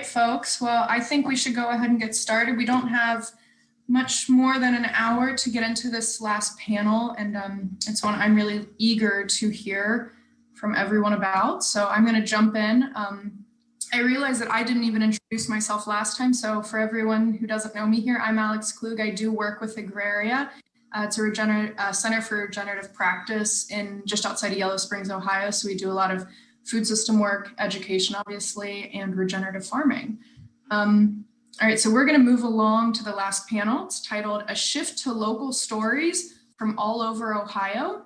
right, folks. Well, I think we should go ahead and get started. We don't have much more than an hour to get into this last panel, and it's one I'm really eager to hear from everyone about. So I'm going to jump in. I realize that I didn't even introduce myself last time. So for everyone who doesn't know me here, I'm Alex Klug. I do work with Agraria. It's a Center for Regenerative Practice in just outside of Yellow Springs, Ohio. So we do a lot of food system work, education, obviously, and regenerative farming. All right, so we're going to move along to the last panel. It's titled A Shift to Local Stories from All Over Ohio.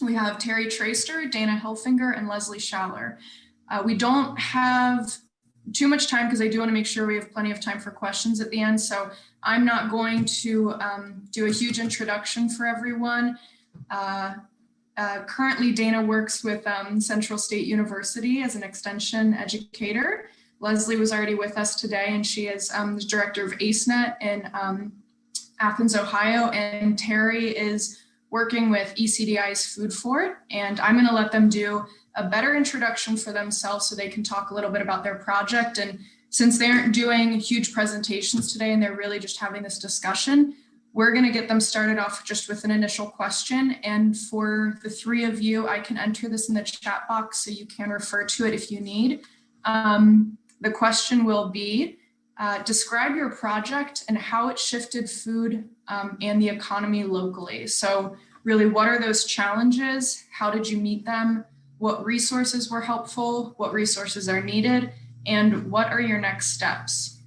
We have Terry Traster, Dana Hilfinger, and Leslie Schaller. We don't have too much time because I do want to make sure we have plenty of time for questions at the end. So I'm not going to do a huge introduction for everyone. Currently, Dana works with Central State University as an extension educator. Leslie was already with us today, and she is the director of AceNet in Athens, Ohio. And Terry is working with ECDI's Food Fort. And I'm going to let them do a better introduction for themselves so they can talk a little bit about their project. And since they aren't doing huge presentations today and they're really just having this discussion, we're going to get them started off just with an initial question. And for the three of you, I can enter this in the chat box so you can refer to it if you need. The question will be, describe your project and how it shifted food and the economy locally. So really, what are those challenges? How did you meet them? What resources were helpful? What resources are needed? And what are your next steps?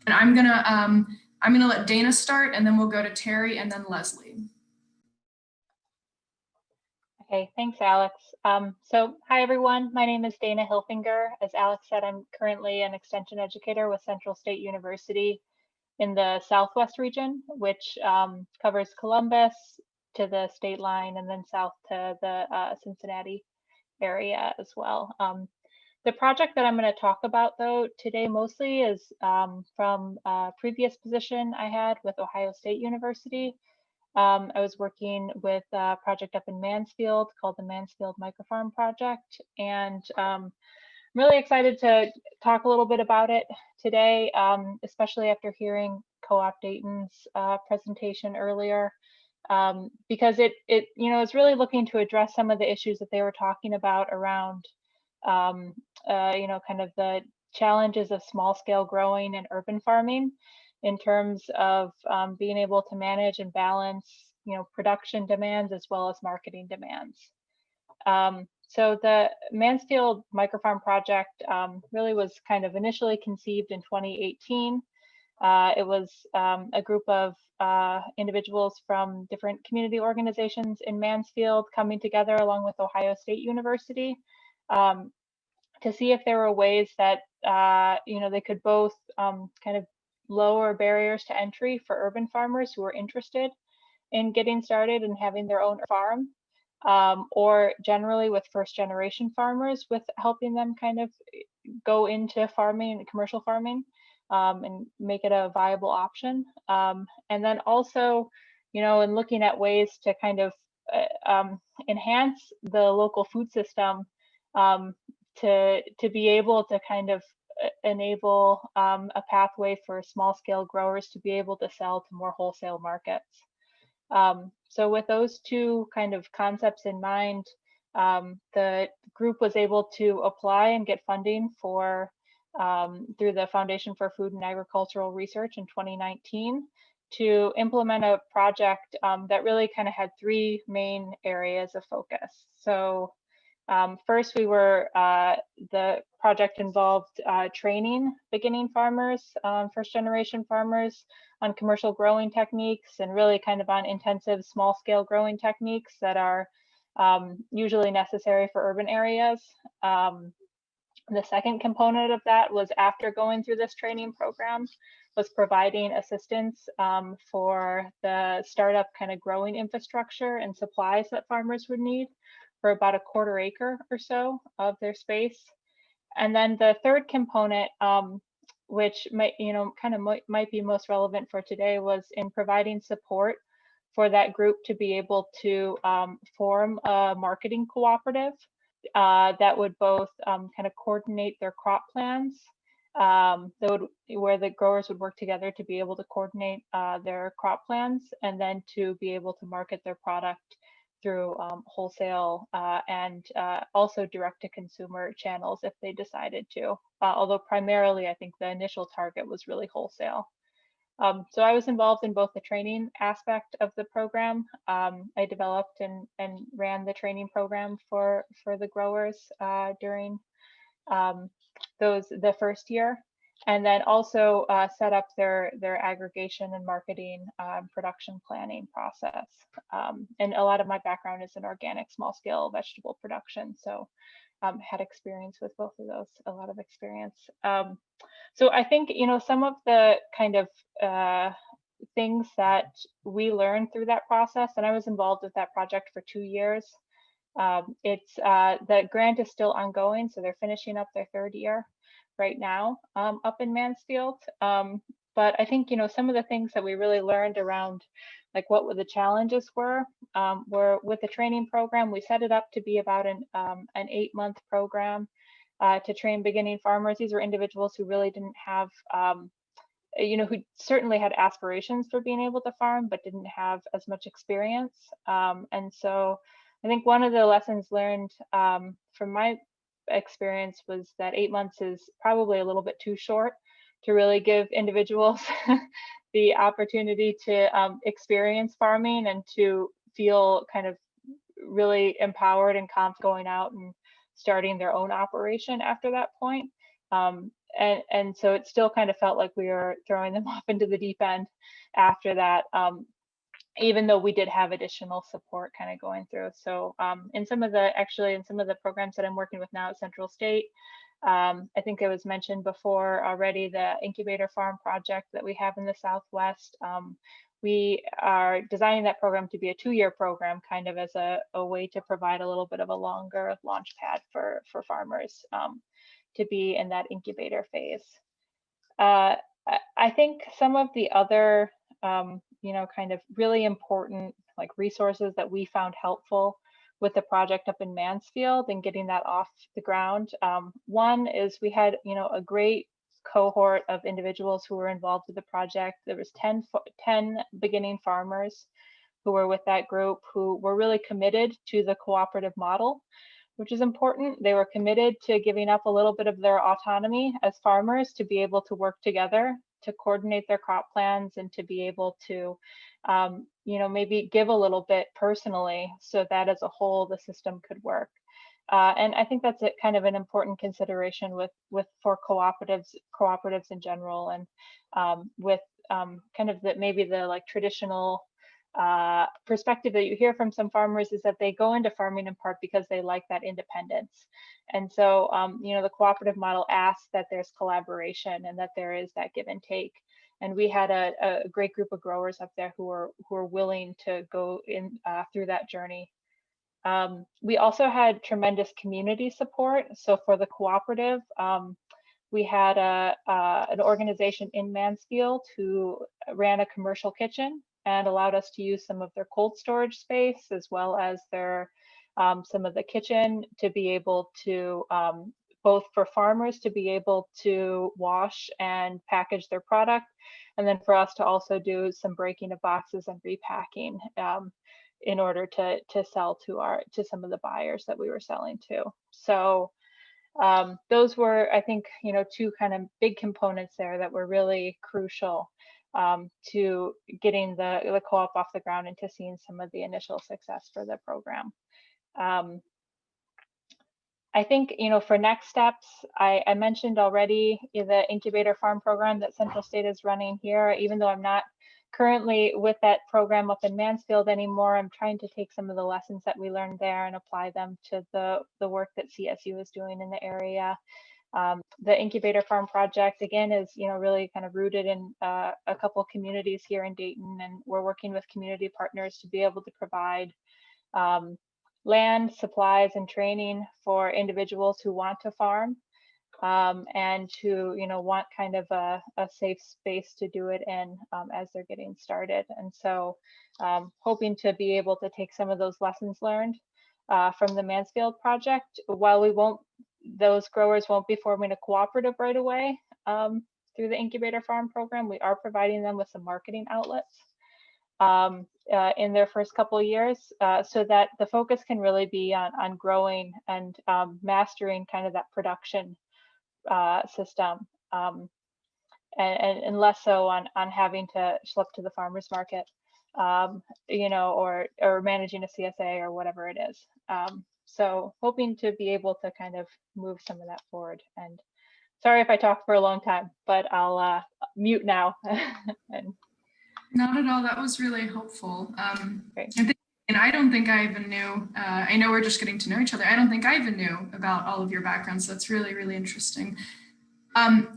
And I'm gonna let Dana start, and then we'll go to Terry and then Leslie. Okay, thanks, Alex. So hi, everyone. My name is Dana Hilfinger. As Alex said, I'm currently an extension educator with Central State University in the Southwest region, which covers Columbus to the state line and then south to the Cincinnati area as well. The project that I'm going to talk about, though, today mostly is from a previous position I had with Ohio State University. I was working with a project up in Mansfield called the Mansfield Microfarm Project, and I'm really excited to talk a little bit about it today, especially after hearing Co-op Dayton's presentation earlier, because it is really looking to address some of the issues that they were talking about around kind of the challenges of small scale growing and urban farming in terms of being able to manage and balance, production demands as well as marketing demands. So the Mansfield Microfarm Project really was kind of initially conceived in 2018. It was a group of individuals from different community organizations in Mansfield coming together along with Ohio State University to see if there were ways that they could both kind of lower barriers to entry for urban farmers who are interested in getting started and having their own farm, or generally with first generation farmers, with helping them kind of go into farming and commercial farming and make it a viable option. And then also, in looking at ways to kind of enhance the local food system to be able to kind of enable a pathway for small scale growers to be able to sell to more wholesale markets. So with those two kind of concepts in mind, the group was able to apply and get funding for through the Foundation for Food and Agricultural Research in 2019 to implement a project that really kind of had three main areas of focus. So first, the project involved training beginning farmers, first generation farmers, on commercial growing techniques and really kind of on intensive small scale growing techniques that are usually necessary for urban areas. The second component of that was, after going through this training program, was providing assistance for the startup kind of growing infrastructure and supplies that farmers would need for about a quarter acre or so of their space. And then the third component, which might be most relevant for today, was in providing support for that group to be able to form a marketing cooperative that would both kind of coordinate their crop plans where the growers would work together to be able to coordinate their crop plans, and then to be able to market their product through wholesale and also direct to consumer channels if they decided to. Although primarily, I think the initial target was really wholesale. So I was involved in both the training aspect of the program. I developed and ran the training program for the growers during the first year, and then also set up their aggregation and marketing production planning process. And a lot of my background is in organic small scale vegetable production, so had experience with both of those, a lot of experience. So I think, some of the kind of things that we learned through that process, and I was involved with that project for 2 years. The grant is still ongoing, so they're finishing up their 3rd year right now up in Mansfield. But I think, some of the things that we really learned around like what the challenges were with the training program. We set it up to be about an 8-month program to train beginning farmers. These were individuals who really didn't have, who certainly had aspirations for being able to farm, but didn't have as much experience. And so I think one of the lessons learned from my experience was that 8 months is probably a little bit too short to really give individuals the opportunity to experience farming and to feel kind of really empowered and confident going out and starting their own operation after that point. And so it still kind of felt like we were throwing them off into the deep end after that, even though we did have additional support kind of going through. So in some of the programs that I'm working with now at Central State, I think it was mentioned before already, the incubator farm project that we have in the Southwest. We are designing that program to be a 2-year program, kind of as a way to provide a little bit of a longer launch pad for farmers to be in that incubator phase. I think some of the other, kind of really important like resources that we found helpful with the project up in Mansfield and getting that off the ground. One is we had, a great cohort of individuals who were involved with the project. There was 10 beginning farmers who were with that group who were really committed to the cooperative model, which is important. They were committed to giving up a little bit of their autonomy as farmers to be able to work together, to coordinate their crop plans, and to be able to, maybe give a little bit personally so that as a whole the system could work. And I think that's kind of an important consideration for cooperatives in general, and with kind of maybe the like traditional perspective that you hear from some farmers is that they go into farming in part because they like that independence. And so, the cooperative model asks that there's collaboration and that there is that give and take. And we had a great group of growers up there who were willing to go in through that journey. We also had tremendous community support. So for the cooperative, we had an organization in Mansfield who ran a commercial kitchen and allowed us to use some of their cold storage space as well as their some of the kitchen to be able to both for farmers to be able to wash and package their product, and then for us to also do some breaking of boxes and repacking in order to sell to some of the buyers that we were selling to. So those were, I think, 2 kind of big components there that were really crucial to getting the co-op off the ground and to seeing some of the initial success for the program. I think, for next steps, I mentioned already the incubator farm program that Central State is running here. Even though I'm not currently with that program up in Mansfield anymore, I'm trying to take some of the lessons that we learned there and apply them to the work that CSU is doing in the area. The incubator farm project, again, is really kind of rooted in a couple of communities here in Dayton, and we're working with community partners to be able to provide land, supplies, and training for individuals who want to farm and who want kind of a safe space to do it in as they're getting started. And so hoping to be able to take some of those lessons learned from the Mansfield project. While those growers won't be forming a cooperative right away, through the incubator farm program. We are providing them with some marketing outlets in their first couple of years, so that the focus can really be on growing and mastering kind of that production system, and less so on having to schlep to the farmers market, you know, or managing a CSA or whatever it is. So hoping to be able to kind of move some of that forward. And sorry if I talked for a long time, but I'll mute now. And not at all. That was really helpful. great. And I don't think I even knew, I know we're just getting to know each other. I don't think I even knew about all of your backgrounds. So that's really, really interesting.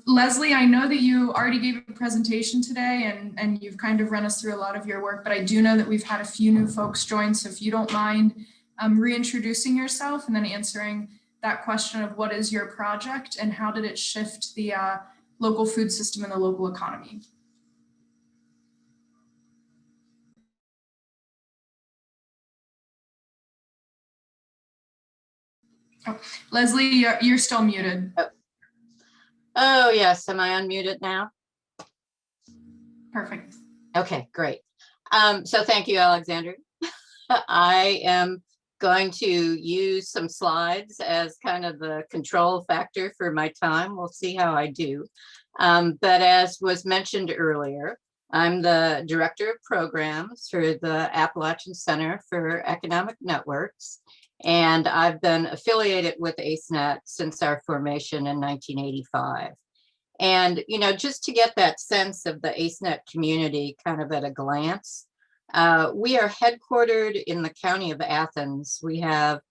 Leslie, I know that you already gave a presentation today and you've kind of run us through a lot of your work, but I do know that we've had a few new folks join. So if you don't mind reintroducing yourself and then answering that question of what is your project and how did it shift the local food system and the local economy? Oh, Leslie, you're still muted. Oh, yes. Am I unmuted now? Perfect. Okay, great. So thank you, Alexandra. I am going to use some slides as kind of the control factor for my time. We'll see how I do. But as was mentioned earlier, I'm the Director of Programs for the Appalachian Center for Economic Networks, and I've been affiliated with ACENET since our formation in 1985. And, you know, just to get that sense of the ACENET community kind of at a glance, we are headquartered in the county of Athens. We have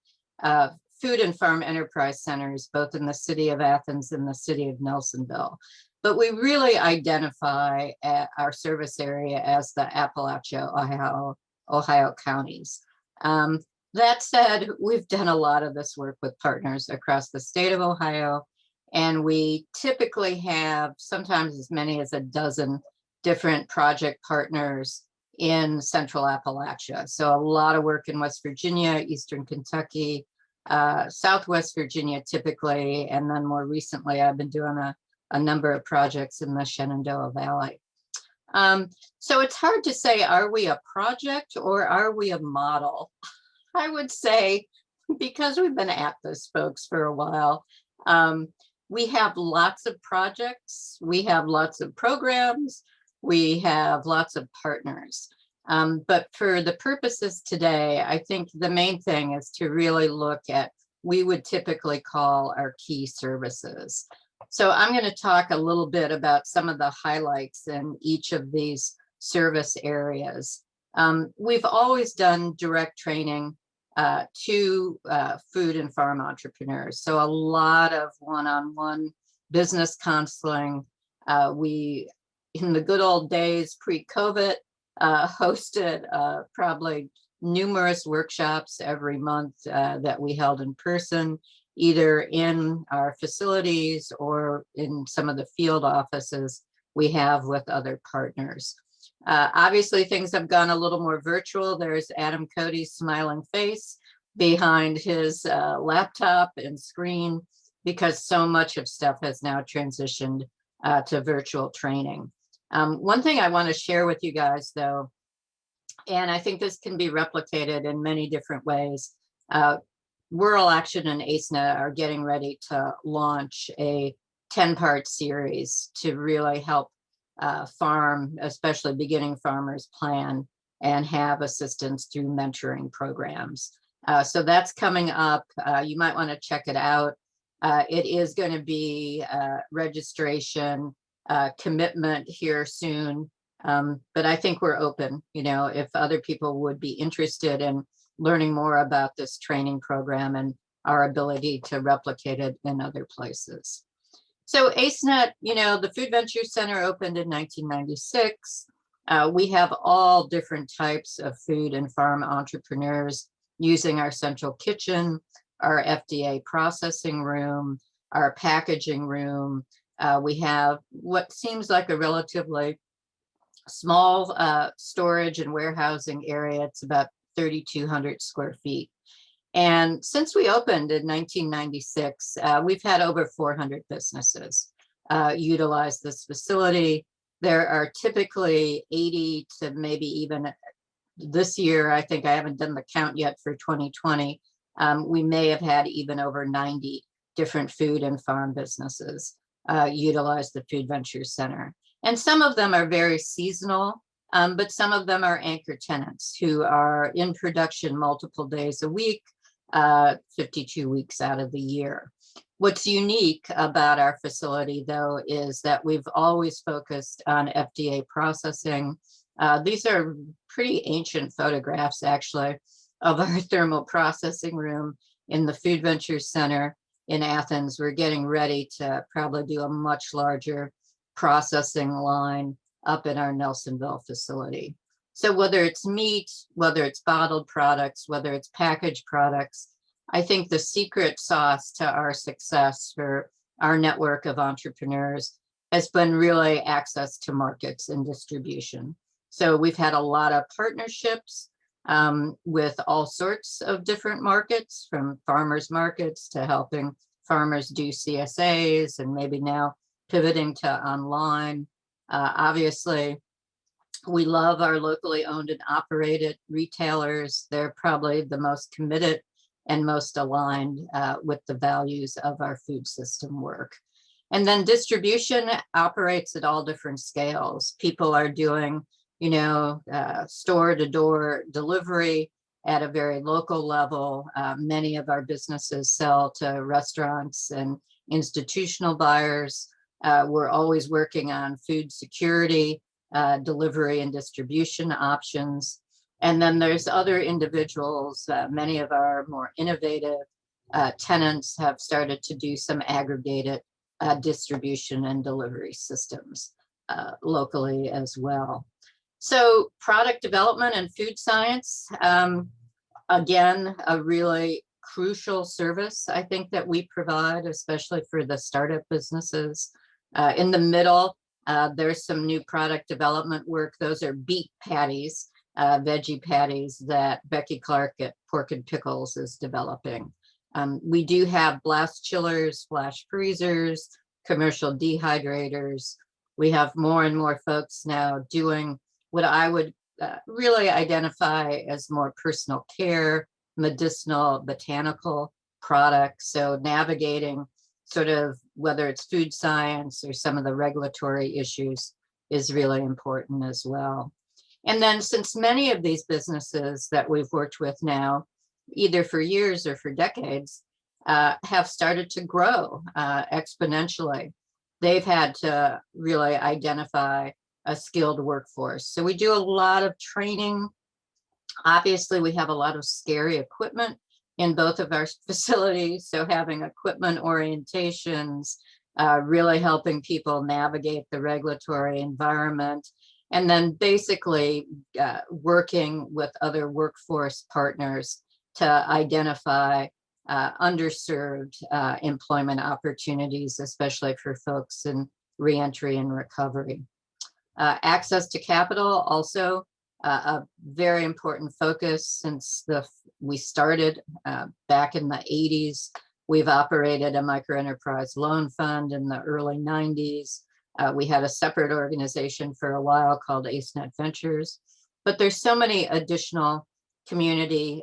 food and farm enterprise centers, both in the city of Athens and the city of Nelsonville. But we really identify our service area as the Appalachia, Ohio counties. That said, we've done a lot of this work with partners across the state of Ohio, and we typically have sometimes as many as a dozen different project partners in Central Appalachia. So a lot of work in West Virginia, Eastern Kentucky, Southwest Virginia typically, and then more recently I've been doing a number of projects in the Shenandoah Valley. So it's hard to say, are we a project or are we a model? I would say, because we've been at this, folks, for a while, we have lots of projects, we have lots of programs, we have lots of partners. But for the purposes today, I think the main thing is to really look at, we would typically call our key services. So I'm going to talk a little bit about some of the highlights in each of these service areas. We've always done direct training to food and farm entrepreneurs. So a lot of one-on-one business counseling. We, in the good old days pre-COVID, hosted probably numerous workshops every month that we held in person, either in our facilities or in some of the field offices we have with other partners. Obviously, things have gone a little more virtual. There's Adam Cody's smiling face behind his laptop and screen, because so much of stuff has now transitioned to virtual training. One thing I want to share with you guys, though, and I think this can be replicated in many different ways. Rural Action and ACENET are getting ready to launch a 10-part series to really help farm, especially beginning farmers, plan and have assistance through mentoring programs. So that's coming up. You might want to check it out. It is going to be registration commitment here soon. But I think we're open, you know, if other people would be interested in learning more about this training program and our ability to replicate it in other places. So ACENET, you know, the Food Venture Center opened in 1996. We have all different types of food and farm entrepreneurs using our central kitchen, our FDA processing room, our packaging room. We have what seems like a relatively small storage and warehousing area. It's about 3,200 square feet. And since we opened in 1996, we've had over 400 businesses. utilize this facility. There are typically 80 to maybe even this year, I think I haven't done the count yet for 2020. We may have had even over 90 different food and farm businesses utilize the Food Ventures Center. And some of them are very seasonal, but some of them are anchor tenants who are in production multiple days a week, 52 weeks out of the year. What's unique about our facility, though, is that we've always focused on FDA processing. These are pretty ancient photographs, actually, of our thermal processing room in the Food Ventures Center in Athens. We're getting ready to probably do a much larger processing line up in our Nelsonville facility. So whether it's meat, whether it's bottled products, whether it's packaged products, I think the secret sauce to our success for our network of entrepreneurs has been really access to markets and distribution. So we've had a lot of partnerships with all sorts of different markets, from farmers markets to helping farmers do CSAs, and maybe now pivoting to online. Obviously, we love our locally owned and operated retailers. They're probably the most committed and most aligned with the values of our food system work. And then distribution operates at all different scales. People are doing, store-to-door delivery at a very local level. Many of our businesses sell to restaurants and institutional buyers. We're always working on food security, delivery and distribution options. And then there's other individuals. Many of our more innovative tenants have started to do some aggregated distribution and delivery systems locally as well. So product development and food science, again, a really crucial service, I think, that we provide, especially for the startup businesses. In the middle, there's some new product development work. Those are beet patties, veggie patties that Becky Clark at Pork and Pickles is developing. We do have blast chillers, flash freezers, commercial dehydrators. We have more and more folks now doing what I would really identify as more personal care, medicinal, botanical products. So navigating sort of whether it's food science or some of the regulatory issues is really important as well. And then since many of these businesses that we've worked with now, either for years or for decades, have started to grow exponentially, they've had to really identify a skilled workforce. So we do a lot of training. Obviously, we have a lot of scary equipment in both of our facilities. So having equipment orientations, really helping people navigate the regulatory environment, and then basically working with other workforce partners to identify underserved employment opportunities, especially for folks in reentry and recovery. Access to capital, also a very important focus since we started back in the 80s. We've operated a microenterprise loan fund in the early 90s. We had a separate organization for a while called AceNet Ventures, but there's so many additional community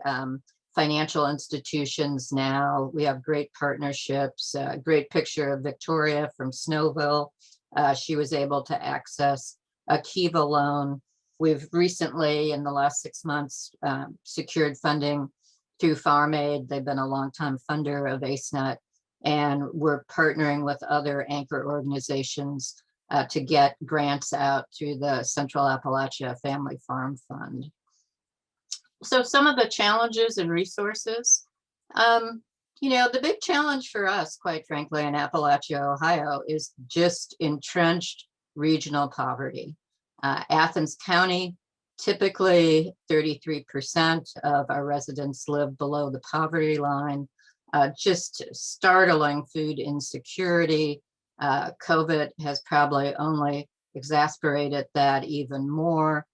financial institutions now. We have great partnerships, a great picture of Victoria from Snowville. She was able to access a Kiva loan. We've recently, in the last 6 months, secured funding through Farm Aid. They've been a longtime funder of AceNet, and we're partnering with other anchor organizations to get grants out through the Central Appalachia Family Farm Fund. So some of the challenges and resources, the big challenge for us, quite frankly, in Appalachia, Ohio, is just entrenched regional poverty. Athens County, typically 33% of our residents live below the poverty line. Just startling food insecurity. COVID has probably only exacerbated that even more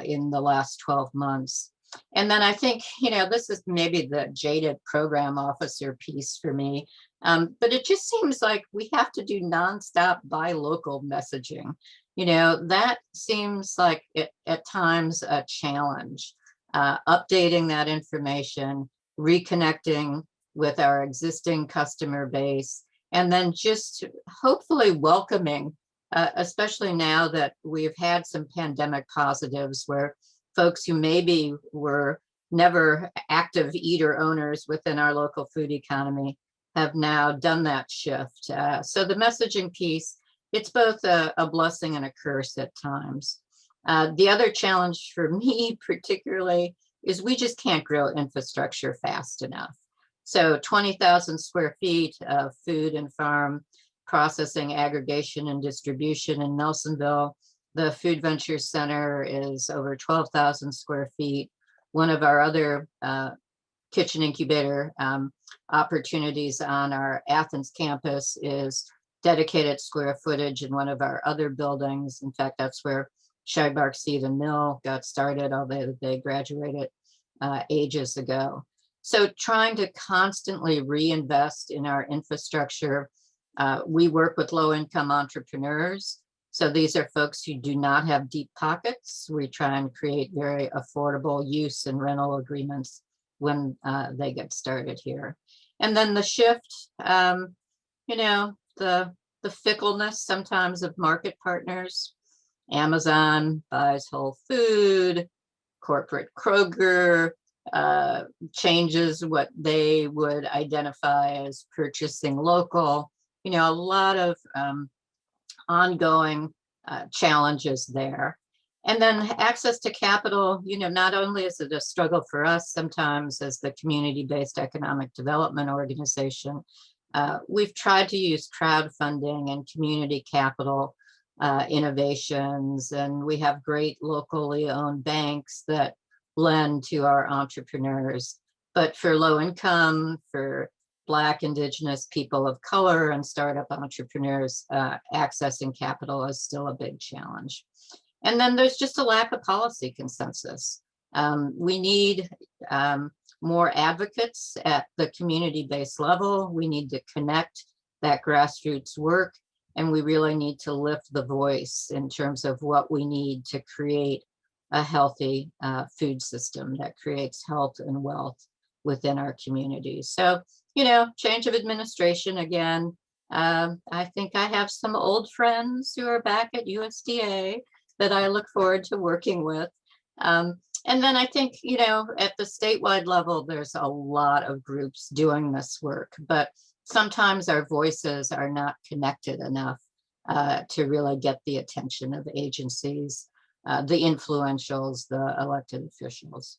in the last 12 months. And then I think, this is maybe the jaded program officer piece for me. But it just seems like we have to do nonstop buy local messaging. You know, that seems like at times a challenge. Updating that information, reconnecting with our existing customer base, and then just hopefully welcoming, especially now that we've had some pandemic positives where folks who maybe were never active eater owners within our local food economy have now done that shift. So the messaging piece, it's both a blessing and a curse at times. The other challenge for me particularly is we just can't grow infrastructure fast enough. So 20,000 square feet of food and farm processing, aggregation, and distribution in Nelsonville. The Food Venture Center is over 12,000 square feet. One of our other kitchen incubator opportunities on our Athens campus is dedicated square footage in one of our other buildings. In fact, that's where Scheibach Seed and Mill got started, although they graduated ages ago. So trying to constantly reinvest in our infrastructure. We work with low-income entrepreneurs. So these are folks who do not have deep pockets. We try and create very affordable use and rental agreements when they get started here. And then the shift, you know, the fickleness sometimes of market partners. Amazon buys Whole Food, corporate Kroger changes what they would identify as purchasing local. You know, a lot of ongoing challenges there. And then access to capital, you know, not only is it a struggle for us sometimes as the community-based economic development organization, we've tried to use crowdfunding and community capital innovations, and we have great locally owned banks that lend to our entrepreneurs. But for low income, for Black, Indigenous, people of color, and startup entrepreneurs, accessing capital is still a big challenge. And then there's just a lack of policy consensus. We need more advocates at the community-based level. We need to connect that grassroots work, and we really need to lift the voice in terms of what we need to create a healthy food system that creates health and wealth within our communities. So, you know, change of administration again. I think I have some old friends who are back at USDA that I look forward to working with. And then I think, you know, at the statewide level, there's a lot of groups doing this work, but sometimes our voices are not connected enough to really get the attention of agencies, the influentials, the elected officials.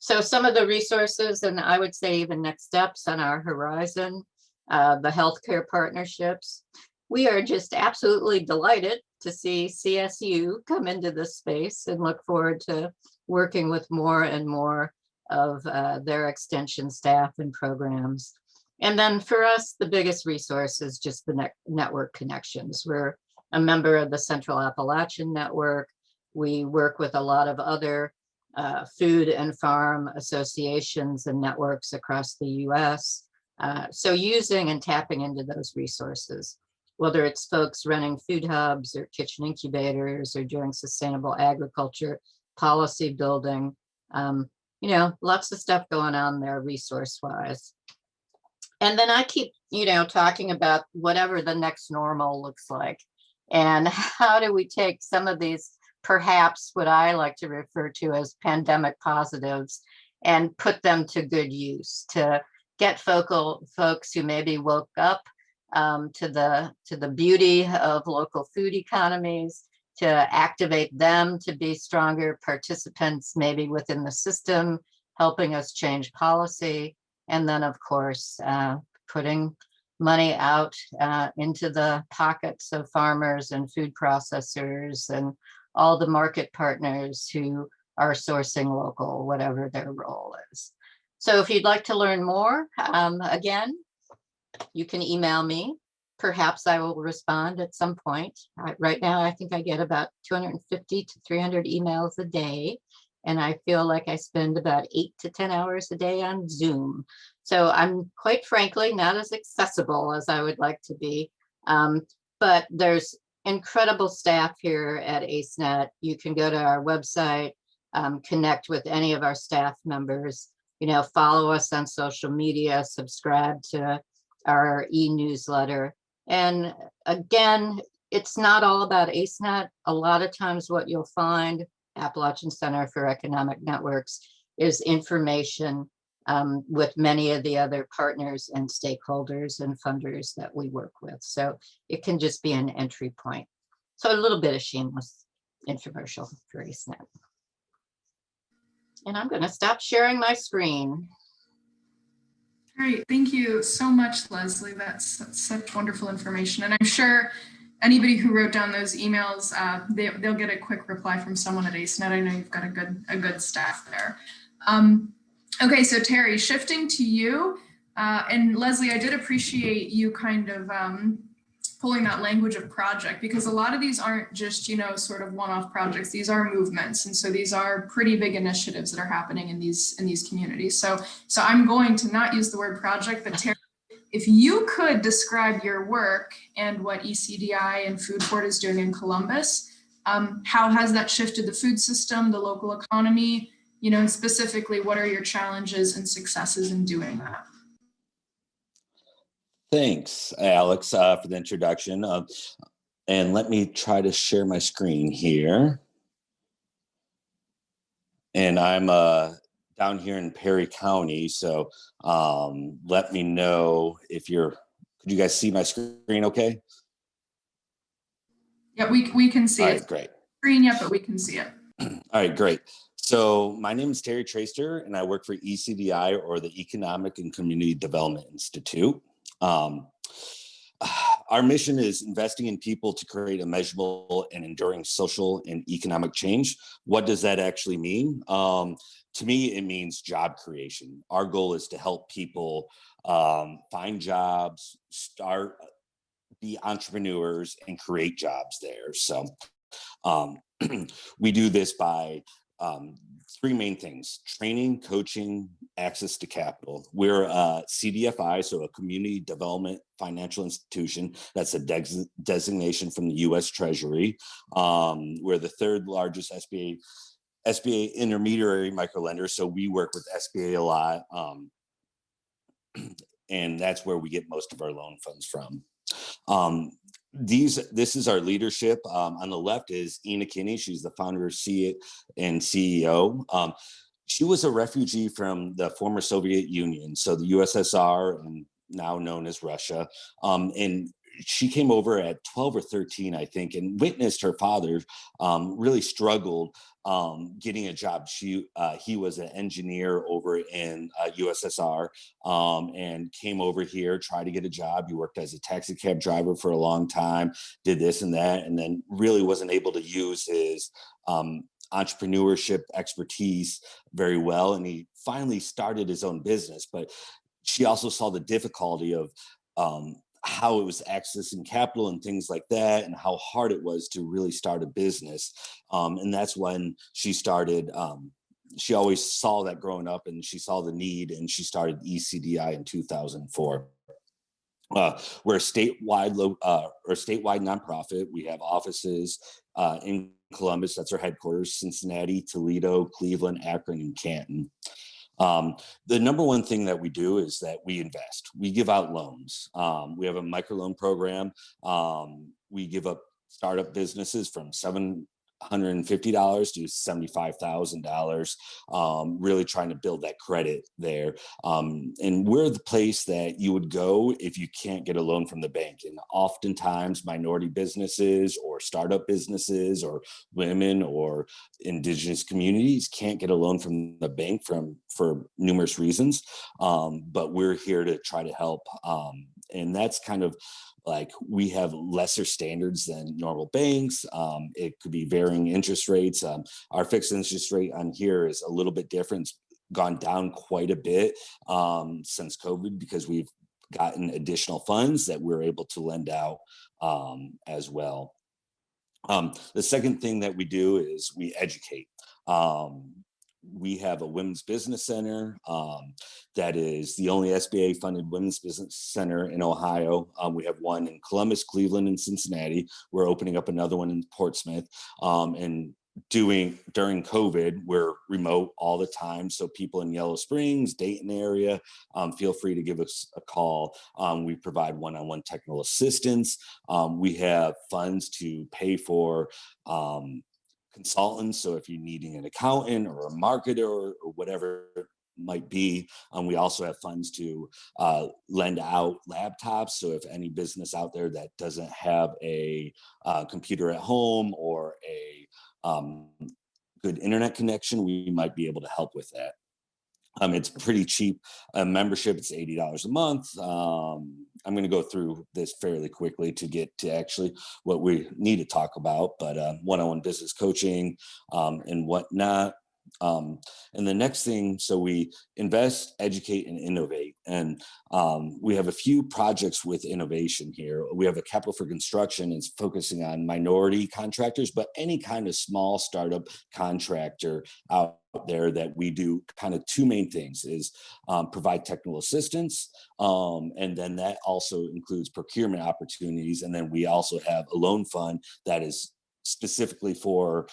So some of the resources, and I would say even next steps on our horizon, the healthcare partnerships. We are just absolutely delighted to see CSU come into this space and look forward to working with more and more of their extension staff and programs. And then for us, the biggest resource is just the network connections. We're a member of the Central Appalachian Network. We work with a lot of other food and farm associations and networks across the US. So using and tapping into those resources, whether it's folks running food hubs or kitchen incubators or doing sustainable agriculture, policy building, you know, lots of stuff going on there resource-wise. And then I keep, you know, talking about whatever the next normal looks like, and how do we take some of these, perhaps what I like to refer to as pandemic positives, and put them to good use to get folks who maybe woke up to the beauty of local food economies, to activate them to be stronger participants maybe within the system, helping us change policy. And then, of course, putting money out into the pockets of farmers and food processors and all the market partners who are sourcing local, whatever their role is. So if you'd like to learn more, again, you can email me. Perhaps I will respond at some point. Right now, I think I get about 250 to 300 emails a day. And I feel like I spend about 8 to 10 hours a day on Zoom. So I'm quite frankly not as accessible as I would like to be. But there's incredible staff here at AceNet. You can go to our website, connect with any of our staff members, follow us on social media, subscribe to our e-newsletter. And again, it's not all about AceNet. A lot of times what you'll find, Appalachian Center for Economic Networks, is information with many of the other partners and stakeholders and funders that we work with. So it can just be an entry point. So a little bit of shameless infomercial for AceNet. And I'm going to stop sharing my screen. Great, thank you so much, Leslie. That's such wonderful information. And I'm sure anybody who wrote down those emails, they'll get a quick reply from someone at AceNet. I know you've got a good staff there. Okay, so Terry, shifting to you, and Leslie, I did appreciate you kind of pulling that language of project, because a lot of these aren't just, sort of one-off projects. These are movements. And so these are pretty big initiatives that are happening in these communities. So I'm going to not use the word project, but Terry, if you could describe your work and what ECDI and Food Port is doing in Columbus, how has that shifted the food system, the local economy, and specifically, what are your challenges and successes in doing that? Thanks, Alex, for the introduction. And let me try to share my screen here. And I'm down here in Perry County, so let me know if could you guys see my screen okay? Yeah, we can see it. All right, great. Screen yet, but we can see it. All right, great. So my name is Terry Traster, and I work for ECDI, or the Economic and Community Development Institute. Our mission is investing in people to create a measurable and enduring social and economic change. What does that actually mean? To me, it means job creation. Our goal is to help people find jobs, be entrepreneurs, and create jobs there. So we do this by three main things: training, coaching, access to capital. We're a CDFI, so a community development financial institution. That's a designation from the US Treasury. We're the third largest SBA intermediary microlender, so we work with SBA a lot. And that's where we get most of our loan funds from. This is our leadership. On the left is Ina Kinney. She's the founder and CEO. She was a refugee from the former Soviet Union, so the USSR, and now known as Russia. And she came over at 12 or 13, I think, and witnessed her father really struggled getting a job. He was an engineer over in USSR and came over here, tried to get a job. He worked as a taxi cab driver for a long time, did this and that, and then really wasn't able to use his entrepreneurship expertise very well. And he finally started his own business, but she also saw the difficulty of how it was accessing capital and things like that, and how hard it was to really start a business. And that's when she started, she always saw that growing up, and she saw the need, and she started ECDI in 2004. We're a statewide nonprofit. We have offices in Columbus, that's our headquarters, Cincinnati, Toledo, Cleveland, Akron, and Canton. The number one thing that we do is that we invest. We give out loans. We have a microloan program. We give up startup businesses from $750 to $75,000, really trying to build that credit there. And we're the place that you would go if you can't get a loan from the bank. And oftentimes minority businesses or startup businesses or women or indigenous communities can't get a loan from the bank for numerous reasons. But we're here to try to help. And that's kind of like, we have lesser standards than normal banks. It could be varying interest rates. Our fixed interest rate on here is a little bit different. It's gone down quite a bit since COVID, because we've gotten additional funds that we're able to lend out as well. The second thing that we do is we educate. we have a women's business center that is the only SBA funded women's business center in Ohio. We have one in Columbus, Cleveland, and Cincinnati. We're opening up another one in Portsmouth. And during COVID, we're remote all the time. So people in Yellow Springs, Dayton area, feel free to give us a call. We provide one-on-one technical assistance. We have funds to pay for consultants. So if you're needing an accountant or a marketer or whatever it might be, we also have funds to lend out laptops. So if any business out there that doesn't have a computer at home or a good internet connection, we might be able to help with that. It's pretty cheap membership. It's $80 a month. I'm going to go through this fairly quickly to get to actually what we need to talk about, but one-on-one business coaching and whatnot. And the next thing, so we invest, educate, and innovate. And we have a few projects with innovation here. We have a Capital for Construction. It's focusing on minority contractors, but any kind of small startup contractor out there that we do kind of two main things is provide technical assistance. And then that also includes procurement opportunities. And then we also have a loan fund that is specifically for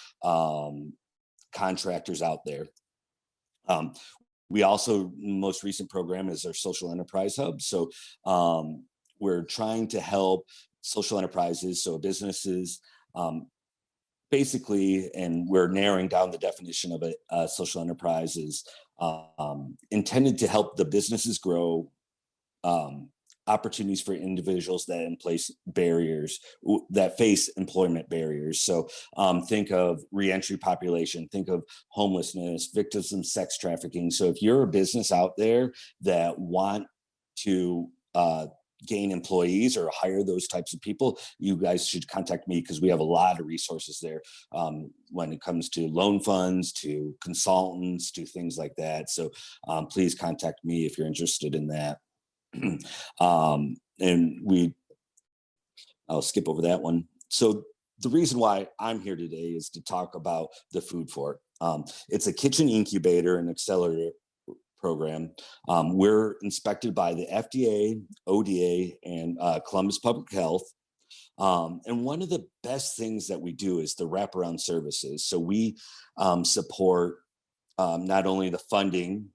contractors out there. We also, most recent program is our social enterprise hub. So we're trying to help social enterprises, so businesses, basically, and we're narrowing down the definition of a social enterprise is intended to help the businesses grow, opportunities for individuals that face employment barriers. So think of reentry population, think of homelessness, victims of sex trafficking. So if you're a business out there that want to gain employees or hire those types of people, you guys should contact me because we have a lot of resources there when it comes to loan funds, to consultants, to things like that. So please contact me if you're interested in that. And I'll skip over that one. So the reason why I'm here today is to talk about the Food Fort. It's a kitchen incubator and accelerator program. We're inspected by the FDA, ODA, and Columbus Public Health. And one of the best things that we do is the wraparound services. So we support not only the funding,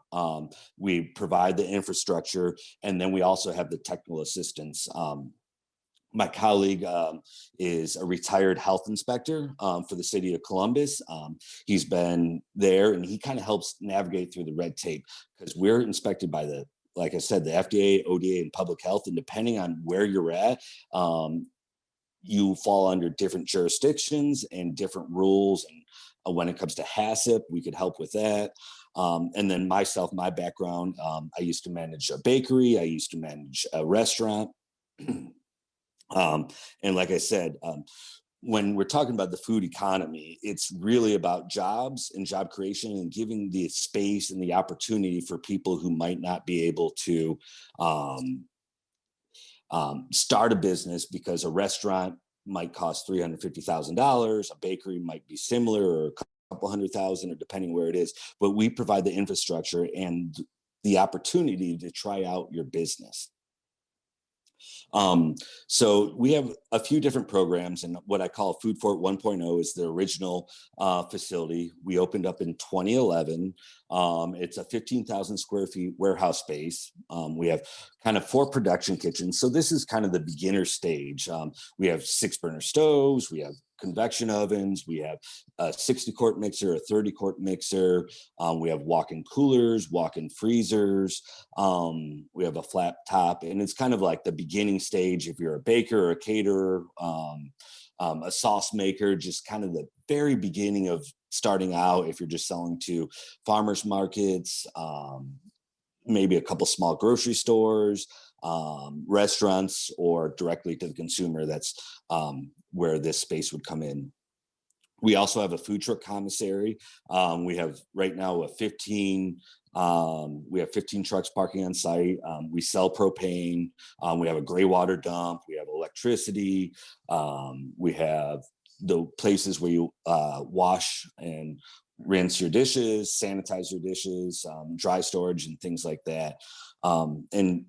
we provide the infrastructure, and then we also have the technical assistance. My colleague is a retired health inspector for the city of Columbus. He's been there and he kind of helps navigate through the red tape because we're inspected by like I said, the FDA, ODA, and public health. And depending on where you're at, you fall under different jurisdictions and different rules. And when it comes to HACCP, we could help with that. And then my background, I used to manage a bakery. I used to manage a restaurant. And like I said, when we're talking about the food economy, it's really about jobs and job creation and giving the space and the opportunity for people who might not be able to start a business because a restaurant might cost $350,000, a bakery might be similar or a couple $100,000 or depending where it is, but we provide the infrastructure and the opportunity to try out your business. So we have a few different programs, and what I call Food Fort 1.0 is the original facility. We opened up in 2011. It's a 15,000 square feet warehouse space. We have kind of 4 production kitchens. So this is kind of the beginner stage. We have 6-burner stoves. We have convection ovens. We have a 60-quart mixer, a 30-quart mixer. We have walk-in coolers, walk-in freezers. We have a flat top, and it's kind of like the beginning stage if you're a baker or a caterer, a sauce maker, just kind of the very beginning of starting out if you're just selling to farmers markets, maybe a couple small grocery stores, restaurants, or directly to the consumer. That's where this space would come in. We also have a food truck commissary. We have right now we have 15 trucks parking on site. We sell propane. We have a gray water dump. We have electricity. We have the places where you wash and rinse your dishes, sanitize your dishes, dry storage and things like that. And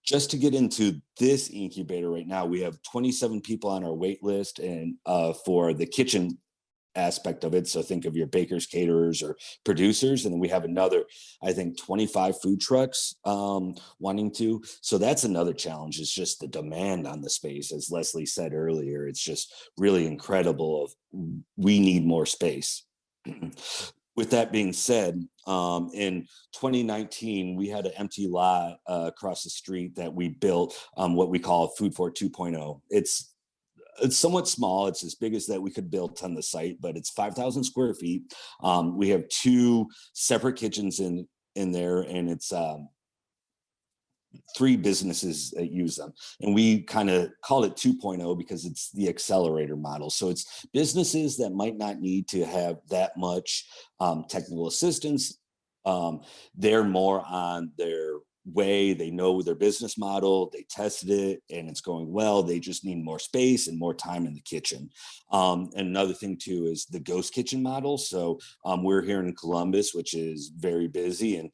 just to get into this incubator right now, we have 27 people on our wait list, and for the kitchen aspect of it. So think of your bakers, caterers, or producers. And then we have another, I think, 25 food trucks wanting to. So that's another challenge, is just the demand on the space. As Leslie said earlier, it's just really incredible. We need more space. With that being said, in 2019, we had an empty lot across the street that we built what we call Food Fort 2.0. It's somewhat small. It's as big as that we could build on the site, but it's 5,000 square feet. We have 2 separate kitchens in there, and it's 3 businesses that use them. And we kind of call it 2.0 because it's the accelerator model. So it's businesses that might not need to have that much technical assistance. They're more on their way. They know their business model, they tested it and it's going well. They just need more space and more time in the kitchen. And another thing too is the ghost kitchen model. So we're here in Columbus, which is very busy, and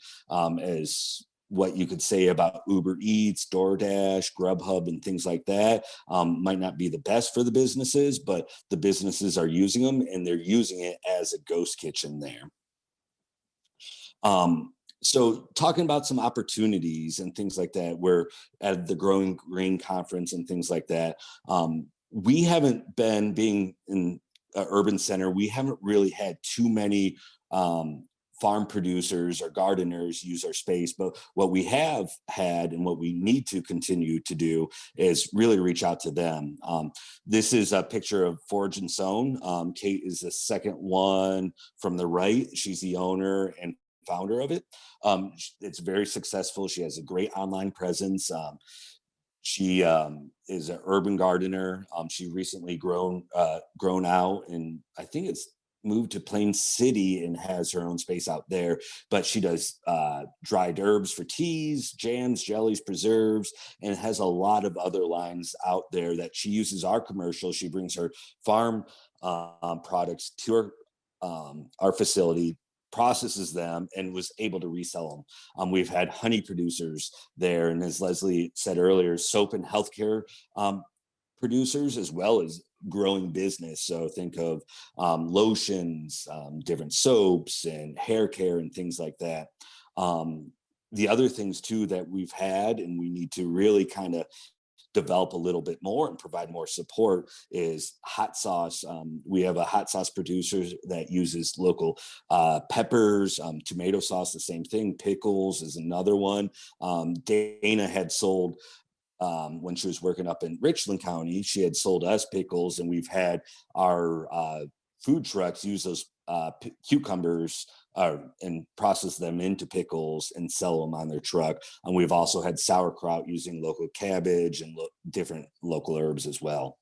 as what you could say about Uber Eats, DoorDash, Grubhub, and things like that might not be the best for the businesses, but the businesses are using them, and they're using it as a ghost kitchen there. So talking about some opportunities and things like that, we're at the Growing Green Conference and things like that. We haven't been, being in an urban center, we haven't really had too many farm producers or gardeners use our space, but what we have had and what we need to continue to do is really reach out to them. This is a picture of Forage and Sown. Kate is the second one from the right. She's the owner and founder of it. It's very successful. She has a great online presence. She is an urban gardener. She recently grown out, and I think it's moved to Plain City and has her own space out there. But she does dried herbs for teas, jams, jellies, preserves, and has a lot of other lines out there that she uses our commercials. She brings her farm products to our facility, processes them, and was able to resell them. We've had honey producers there, and as Leslie said earlier, soap and healthcare producers, as well as growing business. So think of lotions, different soaps and hair care and things like that. The other things too that we've had, and we need to really kind of develop a little bit more and provide more support, is hot sauce. We have a hot sauce producer that uses local peppers, tomato sauce, the same thing. Pickles is another one. Dana had sold, when she was working up in Richland County, she had sold us pickles, and we've had our food trucks use those cucumbers and process them into pickles and sell them on their truck. And we've also had sauerkraut using local cabbage and different local herbs as well.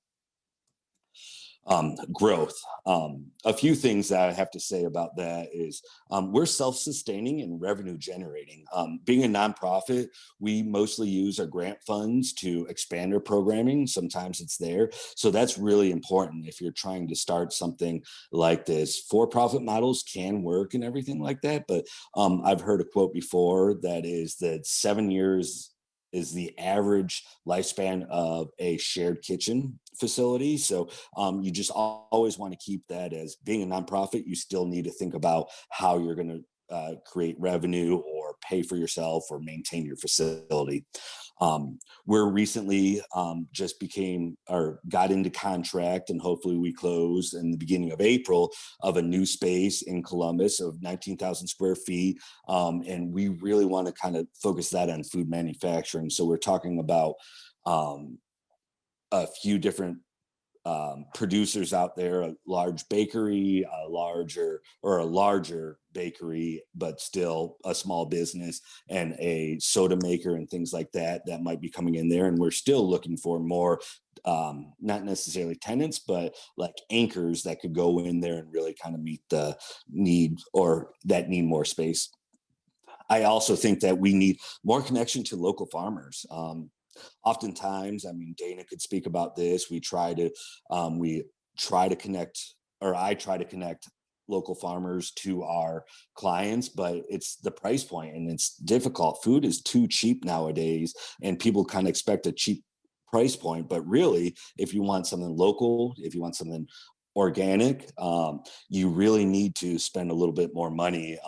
Growth. A few things that I have to say about that is we're self-sustaining and revenue generating. Being a nonprofit, we mostly use our grant funds to expand our programming. Sometimes it's there. So that's really important if you're trying to start something like this. For-profit models can work and everything like that, but I've heard a quote before that is that 7 years is the average lifespan of a shared kitchen facility. So you just always want to keep that. As being a nonprofit, you still need to think about how you're going to create revenue or pay for yourself or maintain your facility. We're recently just got into contract, and hopefully we close in the beginning of April, of a new space in Columbus of 19,000 square feet. And we really want to kind of focus that on food manufacturing. So we're talking about a few different producers out there, a large bakery, a larger bakery, but still a small business, and a soda maker and things like that might be coming in there. And we're still looking for more, not necessarily tenants, but like anchors that could go in there and really kind of meet the need, or that need more space. I also think that we need more connection to local farmers. Oftentimes, I mean, Dana could speak about this. I try to connect local farmers to our clients, but it's the price point and it's difficult. Food is too cheap nowadays, and people kind of expect a cheap price point, but really, if you want something local, if you want something organic, you really need to spend a little bit more money.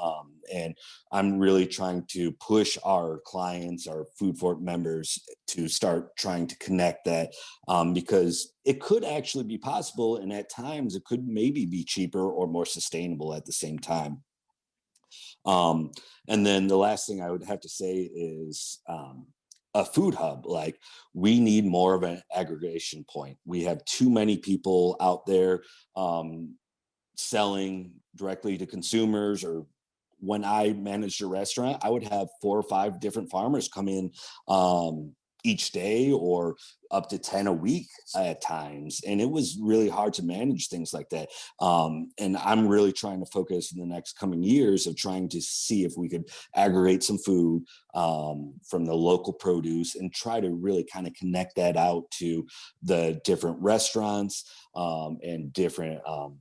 And I'm really trying to push our clients, our Food Fort members, to start trying to connect that, because it could actually be possible, and at times it could maybe be cheaper or more sustainable at the same time. And then the last thing I would have to say is a food hub. Like, we need more of an aggregation point. We have too many people out there selling directly to consumers. Or when I managed a restaurant, I would have 4 or 5 different farmers come in each day, or up to 10 a week at times. And it was really hard to manage things like that. And I'm really trying to focus in the next coming years of trying to see if we could aggregate some food from the local produce and try to really kind of connect that out to the different restaurants and different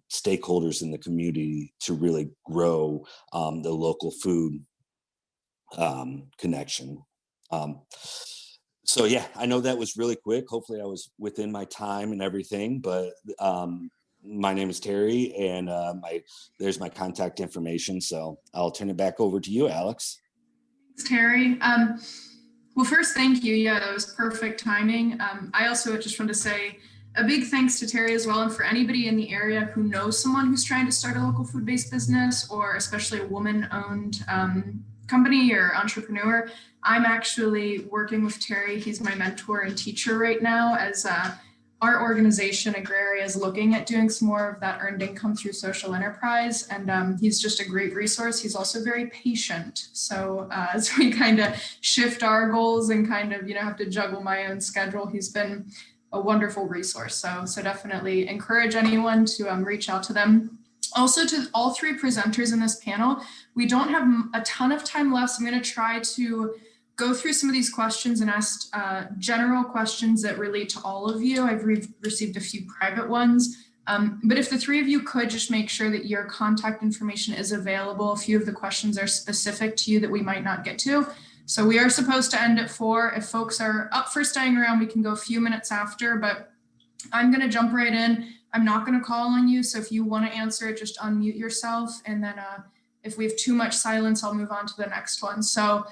stakeholders in the community to really grow the local food connection. So yeah, I know that was really quick. Hopefully I was within my time and everything, but my name is Terry, and there's my contact information. So I'll turn it back over to you, Alex. Thanks, Terry. Well, first, thank you. Yeah, that was perfect timing. I also just want to say a big thanks to Terry as well, and for anybody in the area who knows someone who's trying to start a local food-based business, or especially a woman-owned company or entrepreneur. I'm actually working with Terry. He's my mentor and teacher right now, as our organization, Agraria, is looking at doing some more of that earned income through social enterprise. And he's just a great resource. He's also very patient. So as we kind of shift our goals and kind of, have to juggle my own schedule, he's been a wonderful resource. So definitely encourage anyone to reach out to them. Also, to all 3 presenters in this panel, we don't have a ton of time left, so I'm going to try to go through some of these questions and ask general questions that relate to all of you. I've received a few private ones, but if the 3 of you could just make sure that your contact information is available. A few of the questions are specific to you that we might not get to. So we are supposed to end at 4. If folks are up for staying around, we can go a few minutes after, but I'm going to jump right in. I'm not going to call on you. So if you want to answer it, just unmute yourself. And then if we have too much silence, I'll move on to the next one. So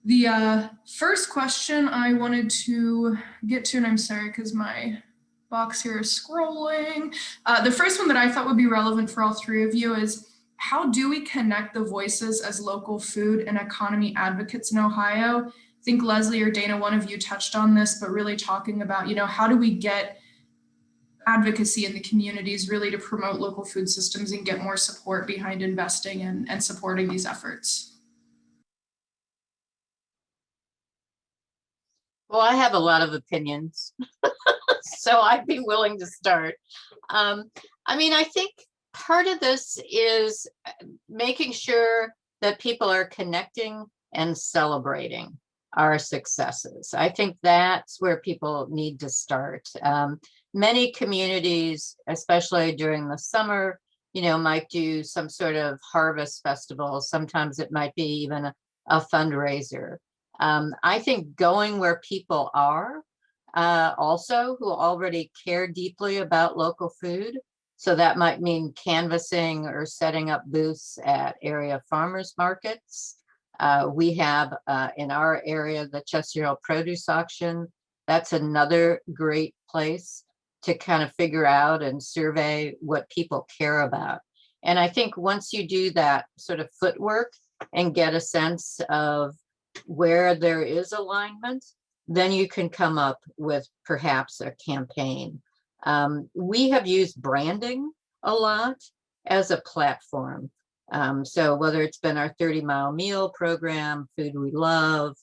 the first question I wanted to get to, and I'm sorry because my box here is scrolling. The first one that I thought would be relevant for all 3 of you is, how do we connect the voices as local food and economy advocates in Ohio? I think Leslie or Dana, one of you touched on this, but really talking about, how do we get advocacy in the communities really to promote local food systems and get more support behind investing and supporting these efforts? Well, I have a lot of opinions, so I'd be willing to start. I think part of this is making sure that people are connecting and celebrating our successes. I think that's where people need to start. Many communities, especially during the summer, might do some sort of harvest festival. Sometimes it might be even a fundraiser. I think going where people are, also who already care deeply about local food. So that might mean canvassing or setting up booths at area farmers markets. We have in our area the Chester Hill Produce Auction. That's another great place to kind of figure out and survey what people care about. And I think once you do that sort of footwork and get a sense of where there is alignment, then you can come up with perhaps a campaign. We have used branding a lot as a platform. So whether it's been our 30-mile meal program, Food We Love,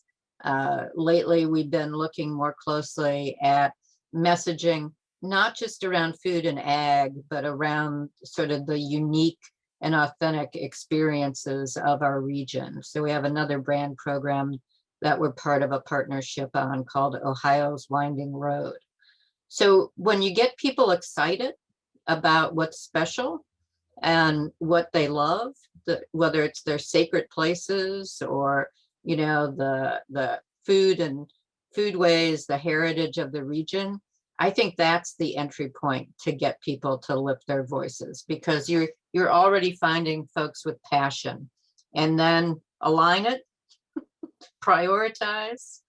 lately we've been looking more closely at messaging, not just around food and ag, but around sort of the unique and authentic experiences of our region. So we have another brand program that we're part of a partnership on called Ohio's Winding Road. So when you get people excited about what's special and what they love, whether it's their sacred places or, you know, the food and foodways, the heritage of the region. I think that's the entry point to get people to lift their voices, because you're already finding folks with passion, and then align it, prioritize,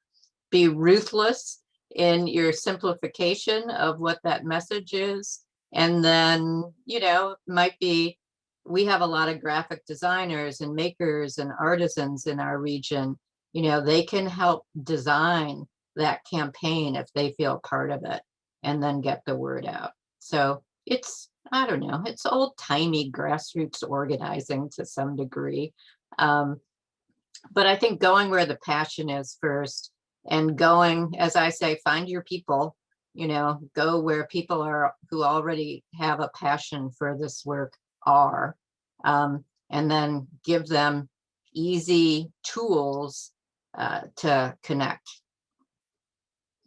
be ruthless in your simplification of what that message is. And then, you know, might be, we have a lot of graphic designers and makers and artisans in our region. You know, they can help design that campaign if they feel part of it, and then get the word out. So it's, I don't know, it's old timey grassroots organizing to some degree. But I think going where the passion is first, and going, as I say, find your people, you know, go where people are who already have a passion for this work are, and then give them easy tools to connect